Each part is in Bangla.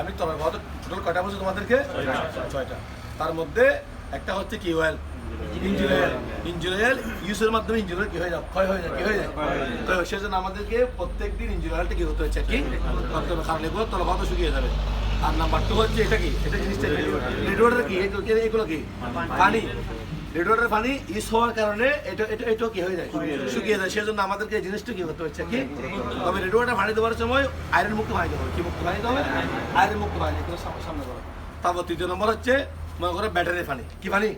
আমি তোমার কত টোটাল কয়টা বলছি তোমাদেরকে? 6টা। তার মধ্যে একটা হচ্ছে কি ওয়েল ইঞ্জিন অয়েল ইউজের মাধ্যমে ইঞ্জিন অয়েল কি হয়ে যায়, ক্ষয় হয়ে যায়, কি হয়ে যায়। তো সেজন্য আমাদেরকে প্রত্যেকদিন ইঞ্জিন অয়েলটা কি করতে হচ্ছে, কি করতে হবে, কারণ এগুলো তলা ভাত শুকিয়ে যাবে। আর নাম্বার 2 হচ্ছে এটা কি, এটা জিনিসটা রেডিওয়াটার কি, এগুলো কি পানি, রেডিওয়াটার পানি ইউজ হওয়ার কারণে এটা কি হয়ে যায়, শুকিয়ে যায়। সেজন্য আমাদেরকে এই জিনিসটা কি করতে হচ্ছে, কি তবে রেডিওয়াটার পানি দেওয়ার সময় আয়রন মুক্ত পানি দিতে হবে। কি মুক্ত পানি দিতে হবে? আয়রন মুক্ত পানি, এগুলো সামনে করো। তারপর 3 নম্বর হচ্ছে মনে করো ব্যাটারি পানি। কি পানি?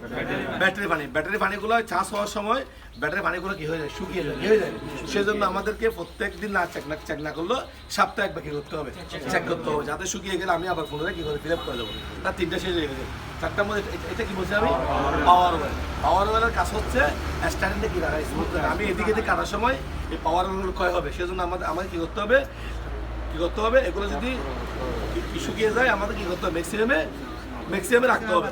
ব্যাটারি পানিগুলো চাষ হওয়ার সময় ব্যাটারি পানিগুলো কি হয়ে যায়, শুকিয়ে যায়, কি হয়ে যায়। সেজন্য আমাদেরকে প্রত্যেক দিন না চেক না করলেও সপ্তাহে একবার কি করতে হবে, চেক করতে হবে, যাতে শুকিয়ে গেলে আমি আবার পুনরায় কি করে ফিল আপ করে দেবো। তার 3টা শেষ হয়ে গেছে। 4টার মধ্যে এটা কি বলছি আমি, পাওয়ার ওয়েলের কাজ হচ্ছে স্ট্যান্ডে কি রাখা, স্মুথ রাখা। আমি এদিকে কাটার সময় এই পাওয়ার ওয়েলগুলো ক্ষয় হবে। সেজন্য আমাদের কি করতে হবে, এগুলো যদি শুকিয়ে যায় আমাদের কি করতে হবে, ম্যাক্সিমামে রাখতে হবে,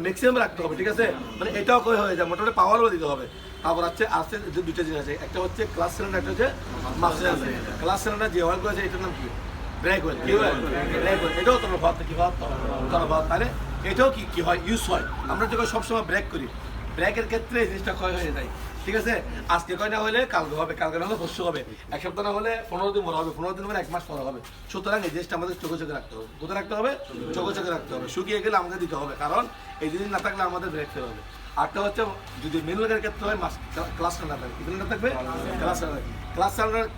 ম্যাক্সিমামে রাখতে হবে, ঠিক আছে। মানে এটাও হয়ে যায়, মোটামুটি পাওয়ারও দিতে হবে। তারপর আসছে 2টা জিনিস আছে, একটা হচ্ছে ক্লাস সিলিন্ডার, একটা হচ্ছে মাস সিলিন্ডার। ক্লাস সিলিন্ডার যে অয়েলগুলো আছে এটার নাম কি, ব্রেক অয়েল। কি অয়েল? Break oil. এটাও তোমার ভাত কি ভাত, তাহলে এটাও কি হয়, ইউজ হয়। আমরা যখন সবসময় ব্রেক করি, ব্রেকের ক্ষেত্রে এই জিনিসটা ক্ষয় হয়ে যায়, ঠিক আছে। আজকে কয় না হলে কালকে হবে, কালকে না হলে পরশু হবে, 1 সপ্তাহ না হলে 15 দিন পরে হবে, 15 দিন পরে 1 মাস পরে হবে। সুতরাং এই জিনিসটা আমাদের চোখে রাখতে হবে। কোথায় রাখতে হবে? চোখে রাখতে হবে। শুকিয়ে গেলে আমাদের দিতে হবে, কারণ এই জিনিস না থাকলে আমাদের ব্রেক ফেল হবে। আরটা হচ্ছে যদি মেন লাগার ক্ষেত্রে হয় ক্লাস সিলিন্ডার থাকবে, কি সিলিন্ডার থাকবে,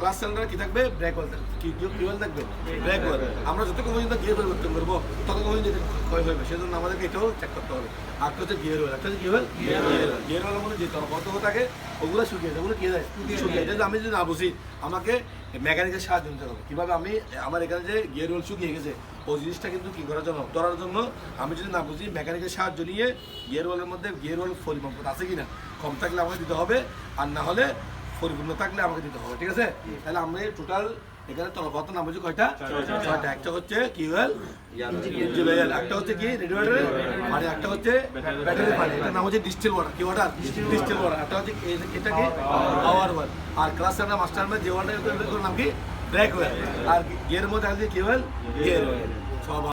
ক্লাস সিলিন্ডার কি থাকবে, ব্রেক অয়েল থাকবে। কি অয়েল থাকবে? Break oil. আমরা যতক্ষণ পর্যন্ত গিয়ার পরিবর্তন করবো ততক্ষণ পর্যন্ত ক্ষয় হবে, সেজন্য আমাদেরকে এটাও চেক করতে হবে। আরটা হচ্ছে গিয়ার অয়েল, একটা হচ্ছে গিয়ার অয়েলের মধ্যে যে তরফ থাকে ওগুলো শুকিয়ে যায়, ওগুলো কি যায়, শুকিয়ে যায়। আমি যদি না বুঝি আমাকে মেকানিকের সাহায্য নিতে হবে। কীভাবে আমি আমার এখানে যে গিয়ার অয়েল শুকিয়ে গেছে ওই জিনিসটা কিন্তু কী করার জন্য, ধরার জন্য আমি যদি না বুঝি মেকানিকের সাহায্য নিয়ে গিয়ার অয়েলের মধ্যে গিয়ার অয়েল পরিমাপ আছে কি না, কম থাকলে আমাকে দিতে হবে, আর না হলে পরিপূর্ণ থাকলে আমাকে দিতে হবে, ঠিক আছে। তাহলে আমরা টোটাল এখানে তলপথ নাম হচ্ছে কয়টা? 6টা। একটা হচ্ছে কি অয়েল, ইঞ্জিন অয়েল, একটা হচ্ছে কি রেডিওয়াটার মানে, একটা হচ্ছে ব্যাটারি পানি, এটার নাম হচ্ছে ডিস্টিল ওয়াটার। কি ওয়াটার? Distil water. একটা হচ্ছে এটা কি পাওয়ার ওয়েল। আর ক্লাস মাস্টার যে ওয়াটার নাম কি, ব্রেক ওয়েল। আর গিয়ারের মধ্যে আছে কি অয়েল, গিয়ার অয়েল। সব